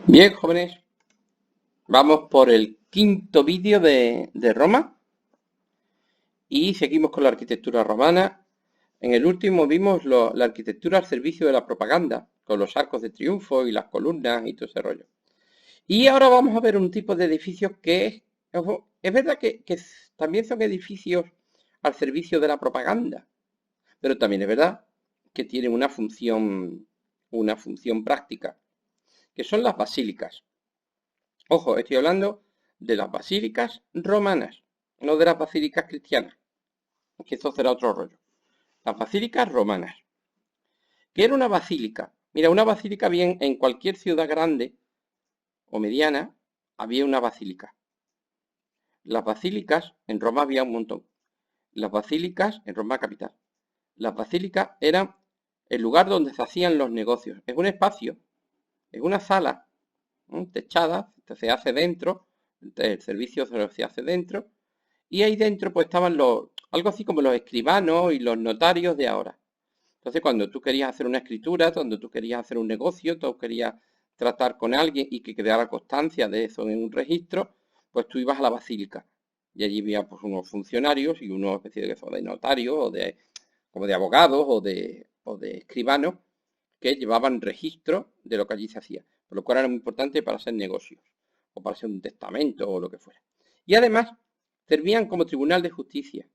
Bien, jóvenes, vamos por el quinto vídeo de Roma y seguimos con la arquitectura romana. En el último vimos la arquitectura al servicio de la propaganda, con los arcos de triunfo y las columnas y todo ese rollo. Y ahora vamos a ver un tipo de edificios que ojo, es verdad que también son edificios al servicio de la propaganda, pero también es verdad que tienen una función práctica, que son las basílicas. Ojo, estoy hablando de las basílicas romanas, no de las basílicas cristianas, que eso será otro rollo. Las basílicas romanas. ¿Qué era una basílica? Mira, una basílica bien en cualquier ciudad grande o mediana había una basílica. Las basílicas en Roma había un montón. Las basílicas en Roma capital. Las basílicas eran el lugar donde se hacían los negocios. Es un espacio, es una sala techada, se hace dentro, el servicio se hace dentro. Y ahí dentro pues estaban algo así como los escribanos y los notarios de ahora. Entonces cuando tú querías hacer una escritura, cuando tú querías hacer un negocio, tú querías tratar con alguien y que quedara constancia de eso en un registro, pues tú ibas a la basílica. Y allí había pues unos funcionarios y unos especie de notarios o como de abogados o de escribanos que llevaban registro de lo que allí se hacía, por lo cual era muy importante para hacer negocios o para hacer un testamento o lo que fuera. Y además servían como tribunal de justicia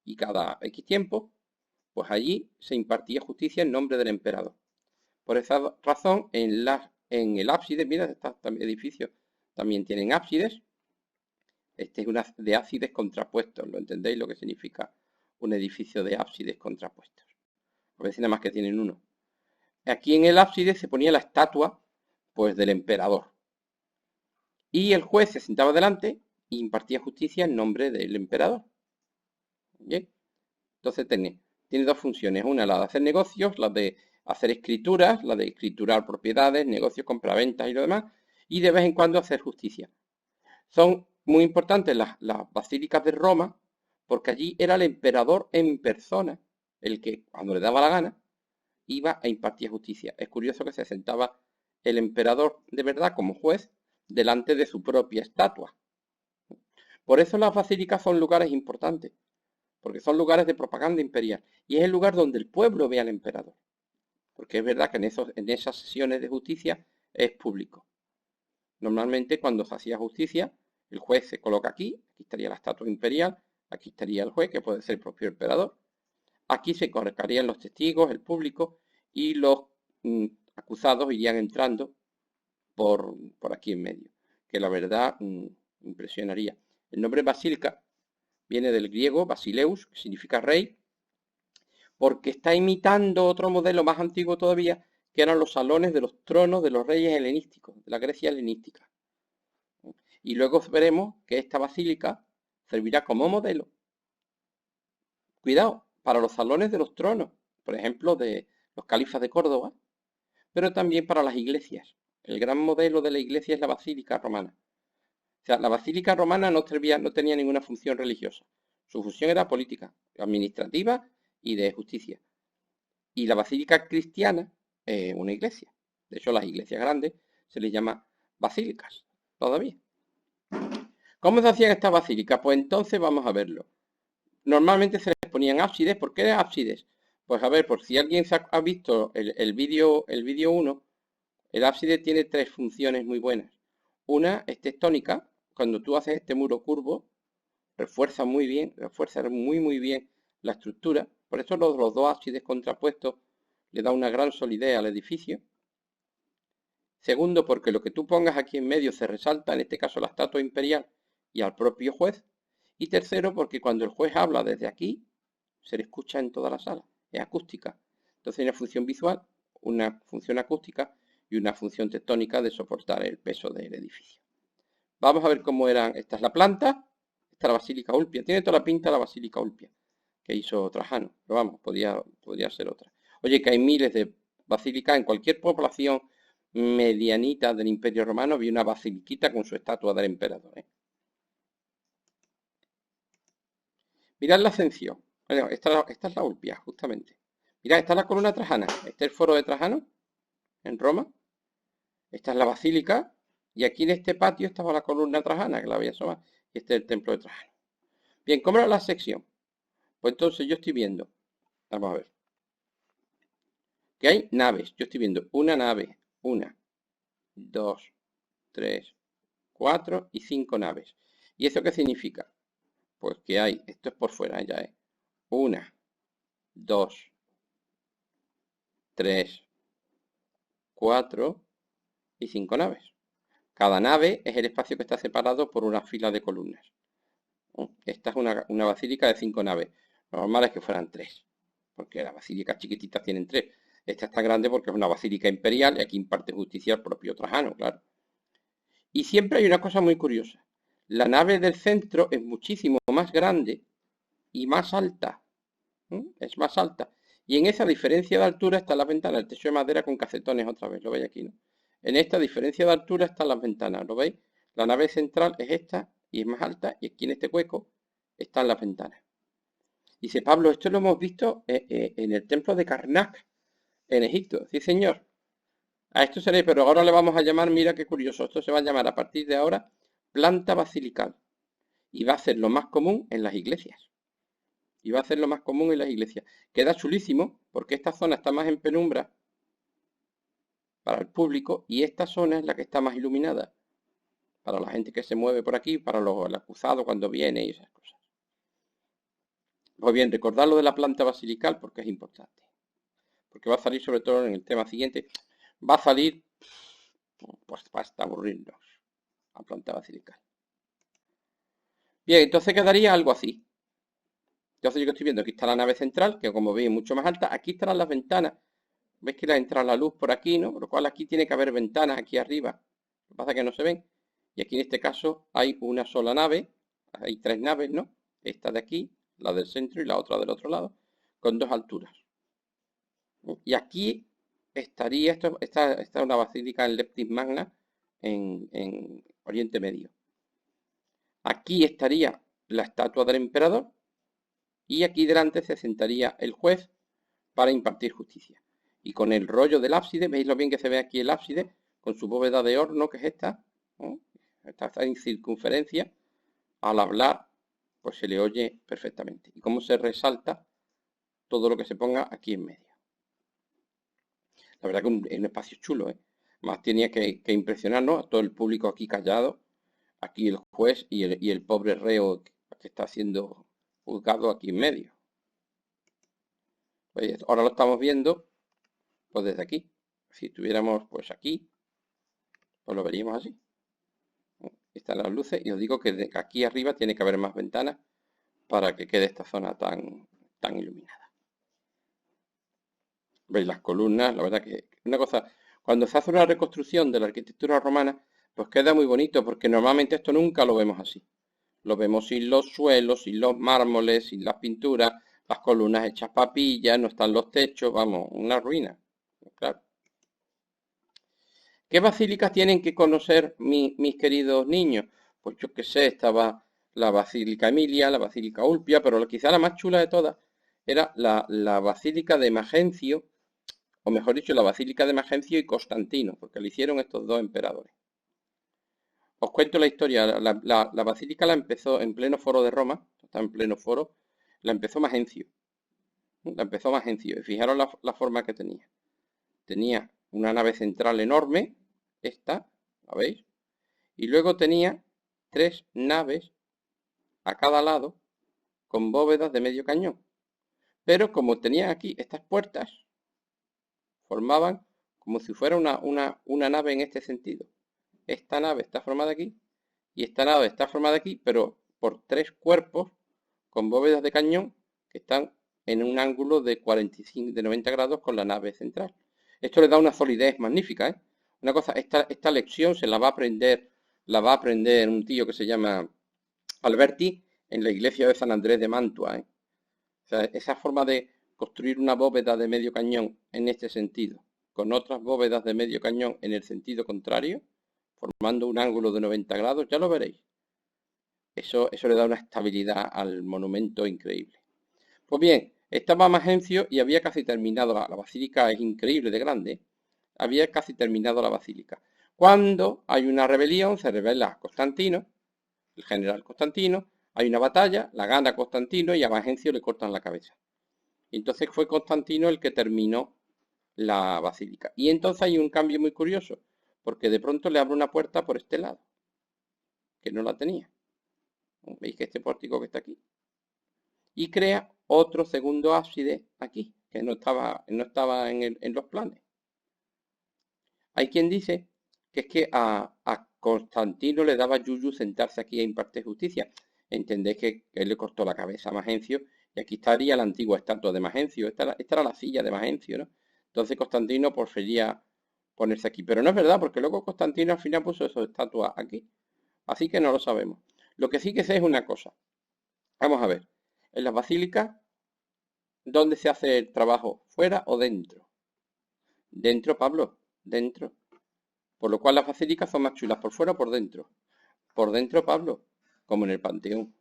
y cada X tiempo, pues allí se impartía justicia en nombre del emperador. Por esa razón, en el ábside, mira, estos edificios también tienen ábsides. Este es una de ábsides contrapuestos, ¿lo entendéis lo que significa un edificio de ábsides contrapuestos? A veces nada más que tienen uno. Aquí en el ábside se ponía la estatua, pues, del emperador. Y el juez se sentaba delante e impartía justicia en nombre del emperador. ¿Bien? Entonces tiene dos funciones. Una, la de hacer negocios, la de hacer escrituras, la de escriturar propiedades, negocios, compraventas y lo demás. Y de vez en cuando hacer justicia. Son muy importantes las basílicas de Roma, porque allí era el emperador en persona, el que cuando le daba la gana, iba a impartir justicia. Es curioso que se sentaba el emperador de verdad como juez delante de su propia estatua. Por eso las basílicas son lugares importantes, porque son lugares de propaganda imperial. Y es el lugar donde el pueblo ve al emperador. Porque es verdad que en esas sesiones de justicia es público. Normalmente cuando se hacía justicia, el juez se coloca aquí estaría la estatua imperial, aquí estaría el juez, que puede ser el propio emperador. Aquí se colocarían los testigos, el público, y los acusados irían entrando por aquí en medio, que la verdad impresionaría. El nombre basílica viene del griego basileus, que significa rey, porque está imitando otro modelo más antiguo todavía, que eran los salones de los tronos de los reyes helenísticos, de la Grecia helenística. Y luego veremos que esta basílica servirá como modelo, cuidado, para los salones de los tronos, por ejemplo, de los califas de Córdoba, pero también para las iglesias. El gran modelo de la iglesia es la basílica romana. O sea, la basílica romana no tenía ninguna función religiosa. Su función era política, administrativa y de justicia. Y la basílica cristiana es una iglesia. De hecho, las iglesias grandes se les llama basílicas, todavía. ¿Cómo se hacían estas basílicas? Pues entonces vamos a verlo. Normalmente se les ponían ábsides. ¿Por qué ábsides? Pues a ver, por si alguien ha visto el vídeo 1, el ábside tiene tres funciones muy buenas. Una es tectónica. Cuando tú haces este muro curvo, refuerza muy bien la estructura. Por eso los dos ábsides contrapuestos le da una gran solidez al edificio. Segundo, porque lo que tú pongas aquí en medio se resalta, en este caso la estatua imperial y al propio juez. Y tercero, porque cuando el juez habla desde aquí, se le escucha en toda la sala. Es acústica. Entonces hay una función visual, una función acústica y una función tectónica de soportar el peso del edificio. Vamos a ver cómo eran. Esta es la planta, esta es la Basílica Ulpia. Tiene toda la pinta la Basílica Ulpia que hizo Trajano, pero vamos, podría ser otra. Oye, que hay miles de basílicas en cualquier población medianita del Imperio Romano, había una basiliquita con su estatua del emperador. Mirad la ascensión. Bueno, esta es la Ulpia, justamente. Mirad, esta es la columna trajana. Este es el foro de Trajano, en Roma. Esta es la basílica y aquí en este patio estaba la columna trajana, que la había asomado, y este es el templo de Trajano. Bien, ¿cómo era la sección? Pues entonces yo estoy viendo, vamos a ver, que hay naves. Yo estoy viendo una nave, una, dos, tres, cuatro y cinco naves. ¿Y eso qué significa? Pues que hay, esto es por fuera ya, una, dos, tres, cuatro y cinco naves. Cada nave es el espacio que está separado por una fila de columnas. Esta es una basílica de 5 naves. Lo normal es que fueran 3, porque las basílicas chiquititas tienen 3. Esta está grande porque es una basílica imperial y aquí imparte justicia el propio Trajano, claro. Y siempre hay una cosa muy curiosa. La nave del centro es muchísimo más grande y más alta. Es más alta. Y en esa diferencia de altura está la ventana, el techo de madera con casetones otra vez, lo veis aquí, ¿no? En esta diferencia de altura están las ventanas, ¿lo veis? La nave central es esta y es más alta y aquí en este hueco están las ventanas. Dice Pablo, esto lo hemos visto en el templo de Karnak, en Egipto. Sí, señor. A esto se le, pero ahora le vamos a llamar, mira qué curioso, esto se va a llamar a partir de ahora planta basilical. Y va a ser lo más común en las iglesias. Y va a ser lo más común en las iglesias. Queda chulísimo porque esta zona está más en penumbra para el público y esta zona es la que está más iluminada para la gente que se mueve por aquí, para el acusado cuando viene y esas cosas. Pues bien, recordad lo de la planta basilical porque es importante. Porque va a salir sobre todo en el tema siguiente. Va a salir, pues hasta aburrirnos, la planta basilical. Bien, entonces quedaría algo así. Entonces yo estoy viendo, aquí está la nave central, que como veis es mucho más alta. Aquí estarán las ventanas. ¿Veis que entra la luz por aquí, no? Por lo cual aquí tiene que haber ventanas aquí arriba. Lo que pasa es que no se ven. Y aquí en este caso hay una sola nave. Hay 3 naves, ¿no? Esta de aquí, la del centro y la otra del otro lado, con 2 alturas. Y aquí estaría, esta es una basílica en Leptis Magna, en Oriente Medio. Aquí estaría la estatua del emperador y aquí delante se sentaría el juez para impartir justicia. Y con el rollo del ábside, veis lo bien que se ve aquí el ábside, con su bóveda de horno, que es esta, ¿no? Está en circunferencia, al hablar, pues se le oye perfectamente. Y cómo se resalta todo lo que se ponga aquí en medio. La verdad que es un espacio chulo, ¿eh? Más tenía que impresionarnos a todo el público aquí callado, aquí el juez y el pobre reo que está siendo juzgado aquí en medio. Pues ahora lo estamos viendo pues desde aquí. Si estuviéramos pues aquí, pues lo veríamos así. Están las luces y os digo que de aquí arriba tiene que haber más ventanas para que quede esta zona tan iluminada. Veis las columnas, la verdad que una cosa, cuando se hace una reconstrucción de la arquitectura romana, pues queda muy bonito porque normalmente esto nunca lo vemos así. Lo vemos sin los suelos, sin los mármoles, sin las pinturas, las columnas hechas papillas, no están los techos, vamos, una ruina. Claro. ¿Qué basílicas tienen que conocer mis queridos niños? Pues yo qué sé, estaba la Basílica Emilia, la Basílica Ulpia, pero quizá la más chula de todas era la Basílica de Magencio, o mejor dicho, la Basílica de Magencio y Constantino, porque lo hicieron estos dos emperadores. Os cuento la historia, la basílica la empezó en pleno foro de Roma, está en pleno foro, la empezó Magencio, y fijaros la forma que tenía. Tenía una nave central enorme, esta, ¿la veis? Y luego tenía 3 naves a cada lado con bóvedas de medio cañón. Pero como tenía aquí estas puertas, formaban como si fuera una nave en este sentido. Esta nave está formada aquí y esta nave está formada aquí, pero por 3 cuerpos con bóvedas de cañón que están en un ángulo de 45, de 90 grados con la nave central. Esto le da una solidez magnífica, ¿eh? Una cosa, esta lección se la va a aprender un tío que se llama Alberti en la iglesia de San Andrés de Mantua, ¿eh? O sea, esa forma de construir una bóveda de medio cañón en este sentido, con otras bóvedas de medio cañón en el sentido contrario, formando un ángulo de 90 grados, ya lo veréis. Eso le da una estabilidad al monumento increíble. Pues bien, estaba Magencio y había casi terminado la basílica, es increíble de grande, había casi terminado la basílica. Cuando hay una rebelión, se rebela Constantino, el general Constantino, hay una batalla, la gana Constantino y a Magencio le cortan la cabeza. Y entonces fue Constantino el que terminó la basílica. Y entonces hay un cambio muy curioso, porque de pronto le abre una puerta por este lado, que no la tenía. ¿Veis que este pórtico que está aquí? Y crea otro segundo ábside aquí, que no estaba en los planes. Hay quien dice que es que a Constantino le daba yuyu sentarse aquí a impartir justicia. Entendéis que él le cortó la cabeza a Magencio y aquí estaría la antigua estatua de Magencio. Esta era la silla de Magencio, ¿no? Entonces Constantino prefería ponerse aquí. Pero no es verdad, porque luego Constantino al final puso su estatua aquí. Así que no lo sabemos. Lo que sí que sé es una cosa. Vamos a ver. En las basílicas, ¿dónde se hace el trabajo? ¿Fuera o dentro? Dentro, Pablo. Dentro. Por lo cual las basílicas son más chulas por fuera o por dentro. Por dentro, Pablo, como en el Panteón.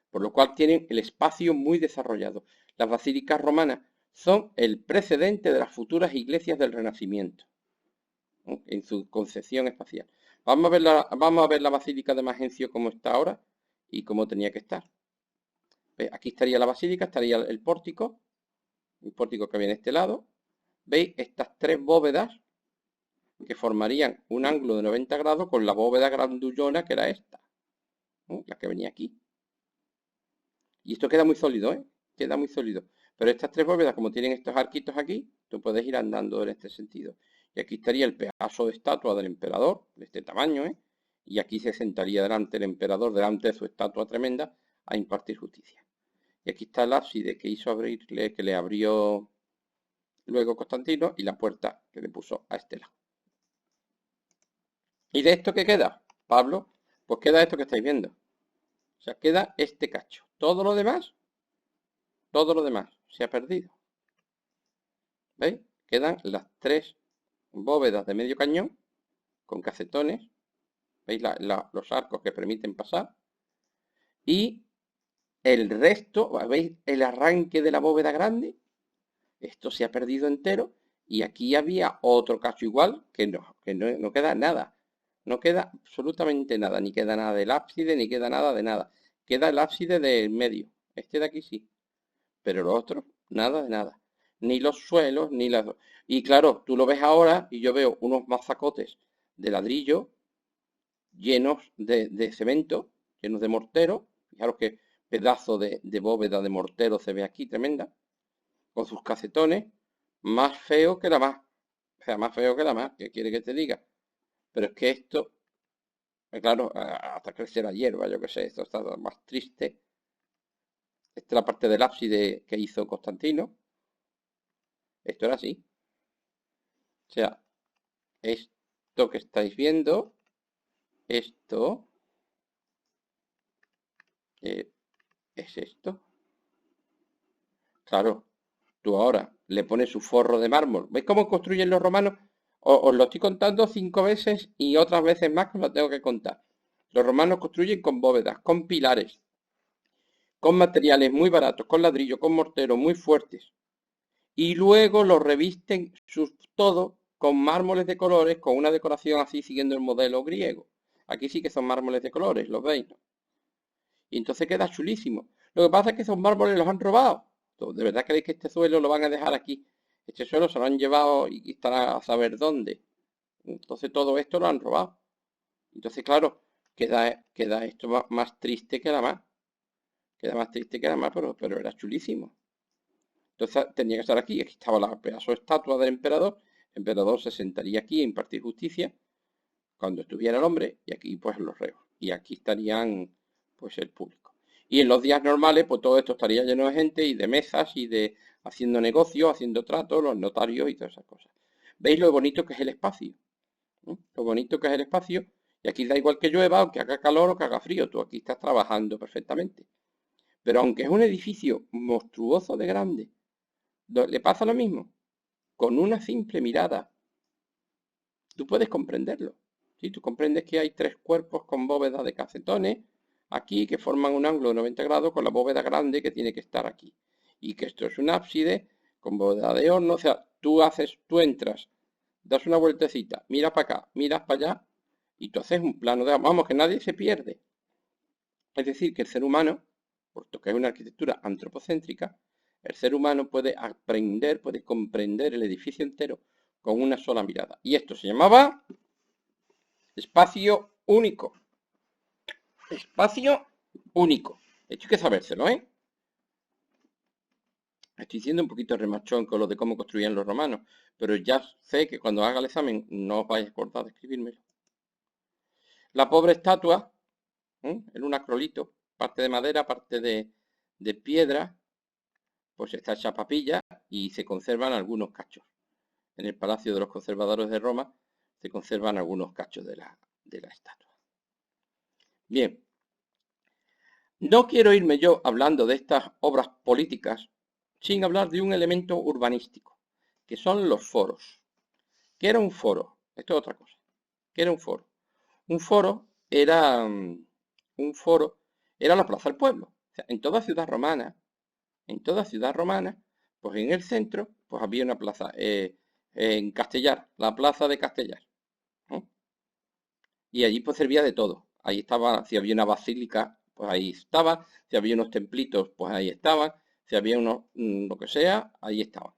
Por lo cual tienen el espacio muy desarrollado. Las basílicas romanas son el precedente de las futuras iglesias del Renacimiento, ¿no? En su concepción espacial. Vamos a ver la basílica de Magencio como está ahora y cómo tenía que estar. ¿Veis? Aquí estaría la basílica, estaría el pórtico que viene a este lado. ¿Veis? Estas tres bóvedas que formarían un ángulo de 90 grados con la bóveda grandullona que era esta, ¿no? La que venía aquí. Y esto queda muy sólido, ¿eh? Queda muy sólido. Pero estas tres bóvedas, como tienen estos arquitos aquí, tú puedes ir andando en este sentido. Y aquí estaría el pedazo de estatua del emperador, de este tamaño, ¿eh? Y aquí se sentaría delante el emperador, delante de su estatua tremenda, a impartir justicia. Y aquí está el ábside que hizo abrirle, que le abrió luego Constantino, y la puerta que le puso a este lado. ¿Y de esto qué queda, Pablo? Pues queda esto que estáis viendo. O sea, queda este cacho. Todo lo demás se ha perdido. ¿Veis? Quedan las tres bóvedas de medio cañón con casetones. ¿Veis los arcos que permiten pasar? Y el resto, ¿veis el arranque de la bóveda grande? Esto se ha perdido entero. Y aquí había otro cacho igual que no queda nada. No queda absolutamente nada. Ni queda nada del ábside, ni queda nada de nada. Queda el ábside del medio. Este de aquí sí. Pero los otros, nada de nada. Ni los suelos, ni las... Y claro, tú lo ves ahora y yo veo unos mazacotes de ladrillo llenos de cemento, llenos de mortero. Fijaros qué pedazo de bóveda de mortero se ve aquí, tremenda. Con sus casetones, más feo que la más. O sea, más feo que la más, ¿qué quiere que te diga? Pero es que esto, claro, hasta crecer la hierba, yo qué sé, esto está más triste. Esta es la parte del ábside que hizo Constantino. Esto era así. O sea, esto que estáis viendo, esto es esto. Claro, tú ahora le pones su forro de mármol. ¿Veis cómo construyen los romanos? Os lo estoy contando 5 veces y otras veces más que os lo tengo que contar. Los romanos construyen con bóvedas, con pilares, con materiales muy baratos, con ladrillo, con mortero, muy fuertes. Y luego lo revisten todo con mármoles de colores, con una decoración así siguiendo el modelo griego. Aquí sí que son mármoles de colores, ¿los veis? ¿No? Y entonces queda chulísimo. Lo que pasa es que esos mármoles los han robado. ¿De verdad creéis que este suelo lo van a dejar aquí? Este suelo se lo han llevado y estará a saber dónde. Entonces todo esto lo han robado. Entonces, claro, queda esto más triste que la más. Queda más triste que la más, pero era chulísimo. Entonces tenía que estar aquí. Aquí estaba la pedazo de estatua del emperador. El emperador se sentaría aquí a impartir justicia cuando estuviera el hombre. Y aquí pues los reos. Y aquí estarían pues el público. Y en los días normales pues todo esto estaría lleno de gente y de mesas y de haciendo negocios, haciendo tratos, los notarios y todas esas cosas. ¿Veis lo bonito que es el espacio? ¿No? Lo bonito que es el espacio. Y aquí da igual que llueva, aunque haga calor o que haga frío. Tú aquí estás trabajando perfectamente. Pero aunque es un edificio monstruoso de grande, le pasa lo mismo. Con una simple mirada, tú puedes comprenderlo. ¿Sí? Tú comprendes que hay tres cuerpos con bóveda de casetones aquí que forman un ángulo de 90 grados con la bóveda grande que tiene que estar aquí. Y que esto es un ábside con bóveda de horno. O sea, tú entras das una vueltecita, miras para acá, miras para allá, y tú haces un plano de... Vamos, que nadie se pierde. Es decir, que el ser humano, puesto que es una arquitectura antropocéntrica, el ser humano puede aprender, puede comprender el edificio entero con una sola mirada. Y esto se llamaba espacio único. Espacio único. Esto hay que sabérselo, ¿eh? Estoy siendo un poquito remachón con lo de cómo construían los romanos, pero ya sé que cuando haga el examen no os vais a acordar de escribírmelo. La pobre estatua, en un acrolito, parte de madera, parte de piedra, pues está hecha papilla y se conservan algunos cachos. En el Palacio de los Conservadores de Roma se conservan algunos cachos de la estatua. Bien, no quiero irme yo hablando de estas obras políticas sin hablar de un elemento urbanístico, que son los foros. ¿Qué era un foro? Esto es otra cosa. ¿Qué era un foro? Un foro era la plaza del pueblo. O sea, en toda ciudad romana, pues en el centro, pues había una plaza, en Castellar, la plaza de Castellar, ¿no? Y allí pues servía de todo. Ahí estaba, si había una basílica, pues ahí estaba, si había unos templitos, pues ahí estaban, si había unos, lo que sea, ahí estaban.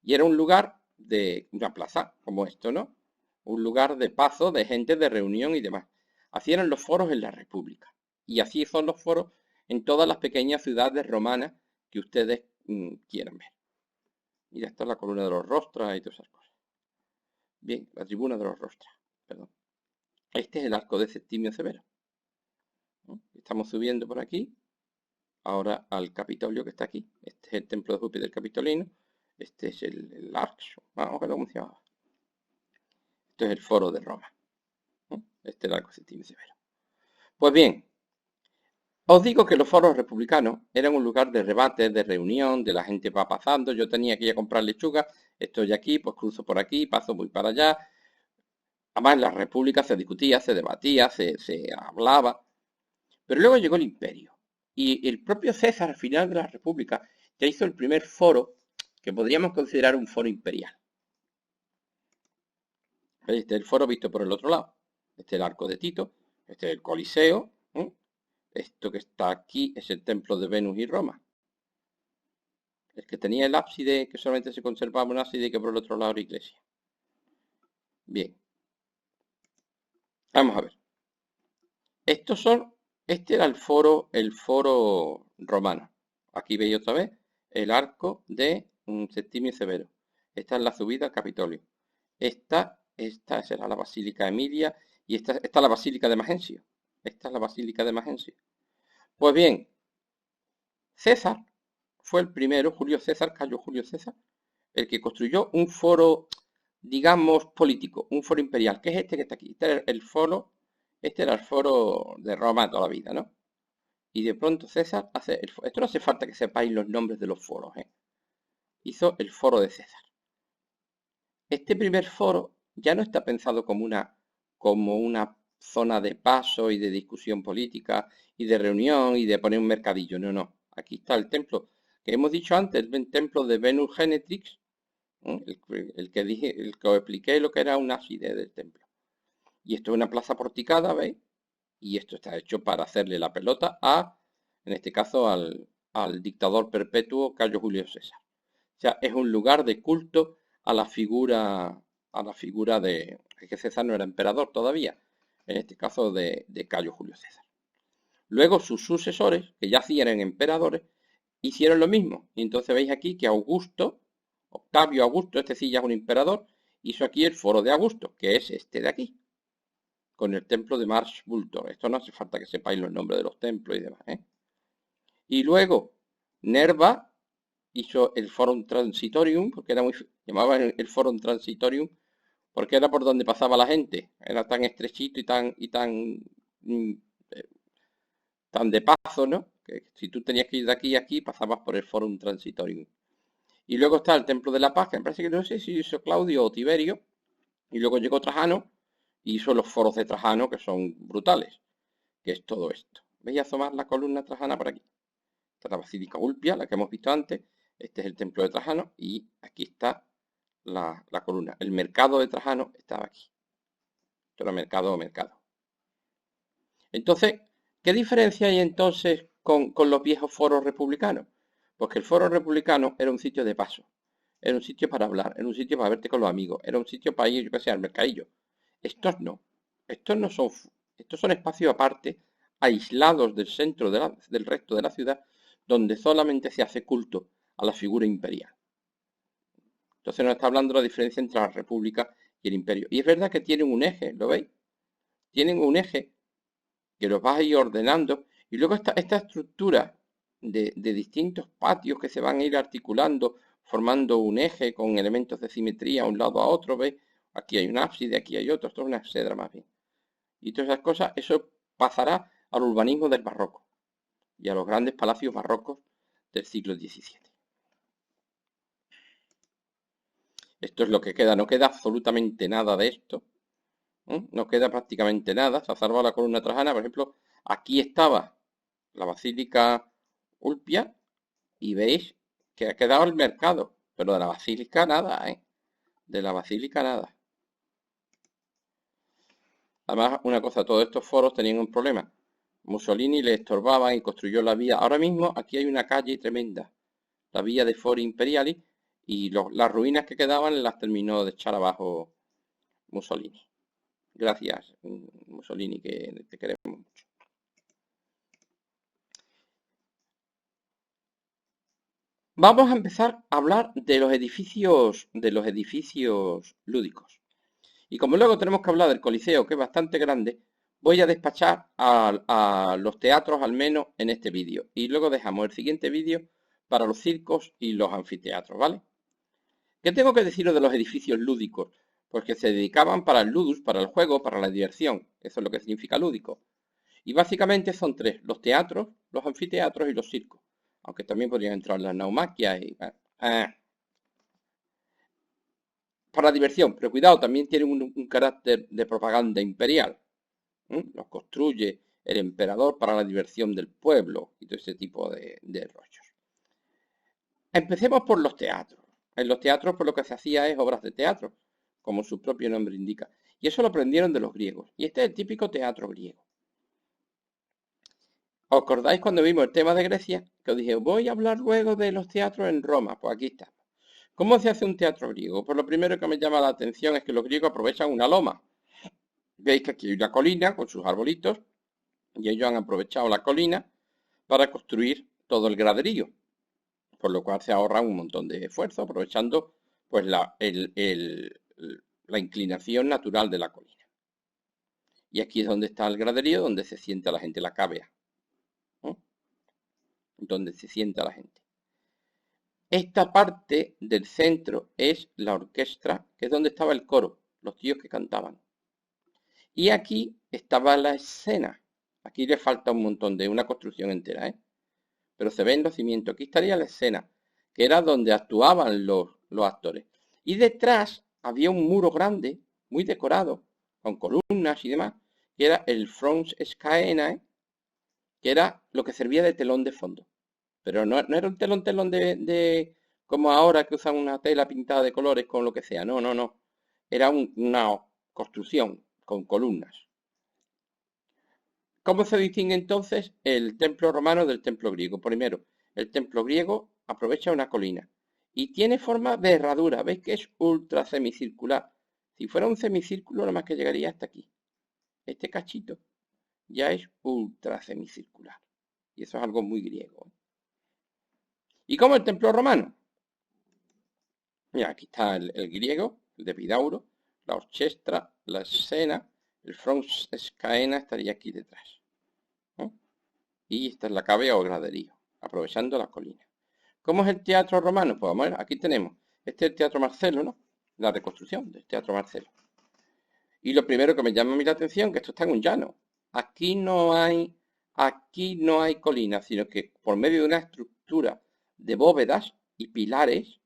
Y era un lugar de una plaza como esto, ¿no? Un lugar de paso, de gente, de reunión y demás. Así eran los foros en la República. Y así son los foros en todas las pequeñas ciudades romanas que ustedes quieran ver. Mira, esta es la columna de los rostras y todas esas cosas. Bien, la tribuna de los rostras, perdón. Este es el arco de Septimio Severo, ¿no? Estamos subiendo por aquí, ahora al Capitolio que está aquí. Este es el templo de Júpiter Capitolino. Este es el arco. Vamos a ver cómo se llama. Esto es el foro de Roma, ¿no? Este es el arco de Septimio Severo. Pues bien, os digo que los foros republicanos eran un lugar de debate, de reunión, de la gente va pasando. Yo tenía que ir a comprar lechuga, estoy aquí, pues cruzo por aquí, paso, voy para allá. Además, en la república se discutía, se debatía, se hablaba. Pero luego llegó el imperio. Y el propio César, al final de la república, ya hizo el primer foro que podríamos considerar un foro imperial. Este es el foro visto por el otro lado. Este es el arco de Tito, este es el Coliseo. Esto que está aquí es el templo de Venus y Roma. El que tenía el ábside, que solamente se conservaba un ábside, que por el otro lado era iglesia. Bien. Vamos a ver. Este era el foro romano. Aquí veis otra vez el arco de Septimio Severo. Esta es la subida al Capitolio. Esta será la Basílica Emilia y esta es la Basílica de Magencio. Esta es la Basílica de Magencio. Pues bien, César fue el primero, Cayo Julio César, el que construyó un foro, digamos, político, un foro imperial, que es este que está aquí. Este era el foro de Roma toda la vida, ¿no? Y de pronto César hace esto no hace falta que sepáis los nombres de los foros, ¿eh? Hizo el foro de César. Este primer foro ya no está pensado como una zona de paso y de discusión política y de reunión y de poner un mercadillo. No, no. Aquí está el templo que hemos dicho antes, el templo de Venus Genetrix, ¿eh? el que os expliqué lo que era un ábside del templo. Y esto es una plaza porticada, ¿veis? Y esto está hecho para hacerle la pelota en este caso, al dictador perpetuo Cayo Julio César. O sea, es un lugar de culto a la figura de que César no era emperador todavía, en este caso de Cayo Julio César. Luego sus sucesores, que ya sí eran emperadores, hicieron lo mismo. Y entonces veis aquí que Octavio Augusto, este sí ya es un emperador, hizo aquí el foro de Augusto, que es este de aquí, con el templo de Mars Vultor. Esto no hace falta que sepáis los nombres de los templos y demás, ¿eh? Y luego Nerva hizo el Forum Transitorium, porque llamaban el Forum Transitorium, porque era por donde pasaba la gente. Era tan estrechito y mm, eh, tan de paso, ¿no? Que si tú tenías que ir de aquí a aquí, pasabas por el Forum Transitorium. Y luego está el Templo de la Paz, que me parece que no sé si hizo Claudio o Tiberio. Y luego llegó Trajano y hizo los foros de Trajano, que son brutales, que es todo esto. ¿Veis asomar la columna trajana por aquí? Esta es la Basílica Ulpia, la que hemos visto antes. Este es el templo de Trajano y aquí está la columna. El mercado de Trajano estaba aquí. Esto era mercado o mercado. Entonces, ¿qué diferencia hay entonces con los viejos foros republicanos? Pues que el foro republicano era un sitio de paso, era un sitio para hablar, era un sitio para verte con los amigos, era un sitio para ir, yo que sé, al mercadillo. Estos no, estos son espacios aparte, aislados del centro del resto de la ciudad, donde solamente se hace culto a la figura imperial. Entonces nos está hablando de la diferencia entre la república y el imperio. Y es verdad que tienen un eje, ¿lo veis? Tienen un eje que los vas a ir ordenando, y luego esta estructura de distintos patios que se van a ir articulando, formando un eje con elementos de simetría a un lado a otro, ¿veis? Aquí hay un ábside, aquí hay otro, esto es una exedra más bien. Y todas esas cosas, eso pasará al urbanismo del barroco y a los grandes palacios barrocos del siglo XVII. Esto es lo que queda, no queda absolutamente nada de esto. No queda prácticamente nada. Se ha salvado la columna trajana, por ejemplo, aquí estaba la Basílica Ulpia y veis que ha quedado el mercado, pero de la Basílica nada, ¿eh? De la Basílica nada. Además, una cosa, todos estos foros tenían un problema. Mussolini le estorbaban y construyó la vía. Ahora mismo aquí hay una calle tremenda, la vía de Fori Imperiali, y las ruinas que quedaban las terminó de echar abajo Mussolini. Gracias, Mussolini, que te queremos mucho. Vamos a empezar a hablar de los edificios lúdicos. Y como luego tenemos que hablar del Coliseo, que es bastante grande, voy a despachar a los teatros al menos en este vídeo. Y luego dejamos el siguiente vídeo para los circos y los anfiteatros, ¿vale? ¿Qué tengo que deciros de los edificios lúdicos? Pues que se dedicaban para el ludus, para el juego, para la diversión. Eso es lo que significa lúdico. Y básicamente son tres: los teatros, los anfiteatros y los circos. Aunque también podrían entrar las naumaquias y... para diversión, pero cuidado, también tienen un carácter de propaganda imperial. Los construye el emperador para la diversión del pueblo y todo ese tipo de rollos. Empecemos por los teatros. En los teatros, por lo que se hacía es obras de teatro, como su propio nombre indica. Y eso lo aprendieron de los griegos. Y este es el típico teatro griego. ¿Os acordáis cuando vimos el tema de Grecia? Que os dije, voy a hablar luego de los teatros en Roma. Pues aquí está. ¿Cómo se hace un teatro griego? Pues lo primero que me llama la atención es que los griegos aprovechan una loma. Veis que aquí hay una colina con sus arbolitos y ellos han aprovechado la colina para construir todo el graderío, por lo cual se ahorra un montón de esfuerzo aprovechando pues la inclinación natural de la colina. Y aquí es donde está el graderío, donde se sienta la gente, la cavea, ¿no? Donde se sienta la gente. Esta parte del centro es la orquesta, que es donde estaba el coro, los tíos que cantaban. Y aquí estaba la escena. Aquí le falta un montón de una construcción entera, ¿eh? Pero se ven los cimientos. Aquí estaría la escena, que era donde actuaban los actores. Y detrás había un muro grande, muy decorado, con columnas y demás, que era el Front Scaenae, que era lo que servía de telón de fondo. Pero no era un telón de como ahora que usan una tela pintada de colores con lo que sea. No, no, no. Era una construcción con columnas. ¿Cómo se distingue entonces el templo romano del templo griego? Primero, el templo griego aprovecha una colina y tiene forma de herradura. ¿Veis que es ultra semicircular? Si fuera un semicírculo, nada más que llegaría hasta aquí. Este cachito ya es ultra semicircular. Y eso es algo muy griego. ¿Y cómo el templo romano? Mira, aquí está el griego, el de Epidauro, la orchestra, la escena, el front scaena estaría aquí detrás. Y esta es la cavea o graderío, aprovechando la colina. ¿Cómo es el teatro romano? Pues vamos a ver, aquí tenemos, este es el Teatro Marcelo, ¿no? La reconstrucción del Teatro Marcelo. Y lo primero que me llama a mí la atención, que esto está en un llano. Aquí no hay colina, sino que por medio de una estructura de bóvedas y pilares,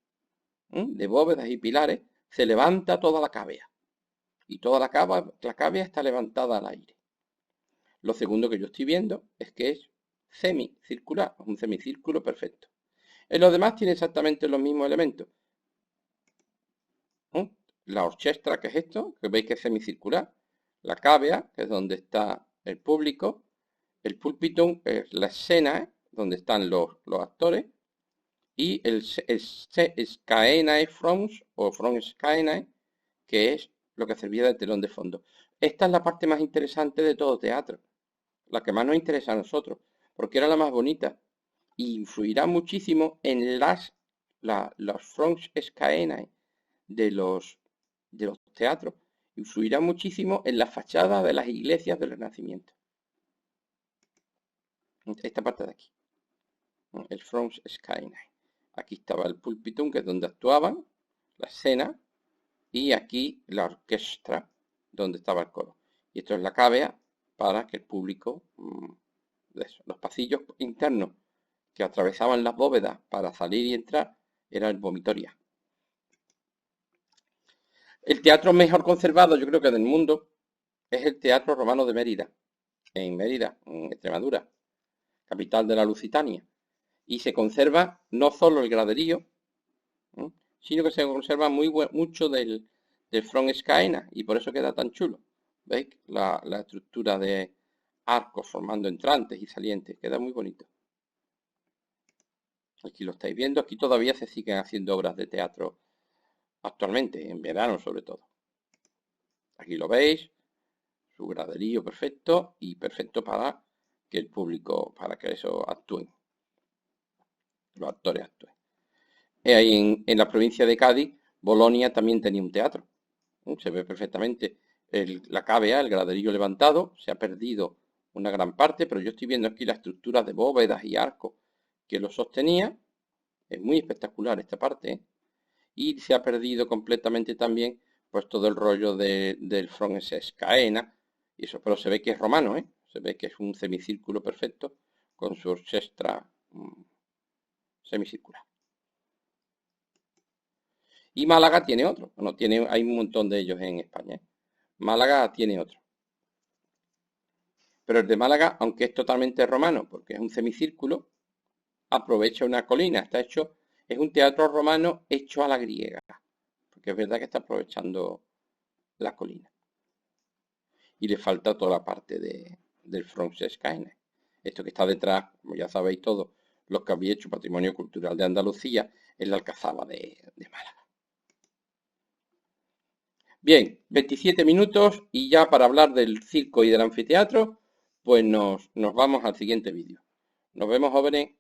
se levanta toda la cavea. Y toda la cavea está levantada al aire. Lo segundo que yo estoy viendo es que es semicircular, un semicírculo perfecto. En los demás tiene exactamente los mismos elementos. ¿no? La orchestra, que es esto, que veis que es semicircular. La cavea, que es donde está el público. El pulpitum es la escena, donde están los actores. Y el Scaenae Frons o Front Scaenae, que es lo que servía de telón de fondo. Esta es la parte más interesante de todo teatro, la que más nos interesa a nosotros, porque era la más bonita y influirá muchísimo en los Front Scaenae de los teatros, influirá muchísimo en la fachada de las iglesias del Renacimiento. Esta parte de aquí, el Front Scaenae. Aquí estaba el pulpitum, que es donde actuaban, la escena, y aquí la orquesta, donde estaba el coro. Y esto es la cavea para que el público, los pasillos internos que atravesaban las bóvedas para salir y entrar, era el vomitoria. El teatro mejor conservado, yo creo que del mundo, es el Teatro Romano de Mérida, en Extremadura, capital de la Lusitania. Y se conserva no solo el graderío, sino que se conserva mucho del Front Scaena, y por eso queda tan chulo. ¿Veis? La estructura de arcos formando entrantes y salientes, queda muy bonito. Aquí lo estáis viendo, aquí todavía se siguen haciendo obras de teatro actualmente, en verano sobre todo. Aquí lo veis, su graderío perfecto y perfecto para que el público, para que eso actúen, los actores actúen. Ahí en la provincia de Cádiz, Bolonia también tenía un teatro. Se ve perfectamente la cavea, el graderío levantado, se ha perdido una gran parte, pero yo estoy viendo aquí la estructura de bóvedas y arcos que lo sostenía. Es muy espectacular esta parte, ¿eh? Y se ha perdido completamente también pues todo el rollo del Front Scaena y eso, pero se ve que es romano, ¿eh? Se ve que es un semicírculo perfecto con su orchestra semicircular. Y Málaga tiene otro, bueno, hay un montón de ellos en España, ¿eh? Málaga tiene otro. Pero el de Málaga, aunque es totalmente romano, porque es un semicírculo, aprovecha una colina, es un teatro romano hecho a la griega, porque es verdad que está aprovechando la colina. Y le falta toda la parte del Front Scaena. Esto que está detrás, como ya sabéis todos, los que habéis hecho Patrimonio Cultural de Andalucía, es la Alcazaba de Málaga. Bien, 27 minutos y ya para hablar del circo y del anfiteatro, pues nos vamos al siguiente vídeo. Nos vemos, jóvenes.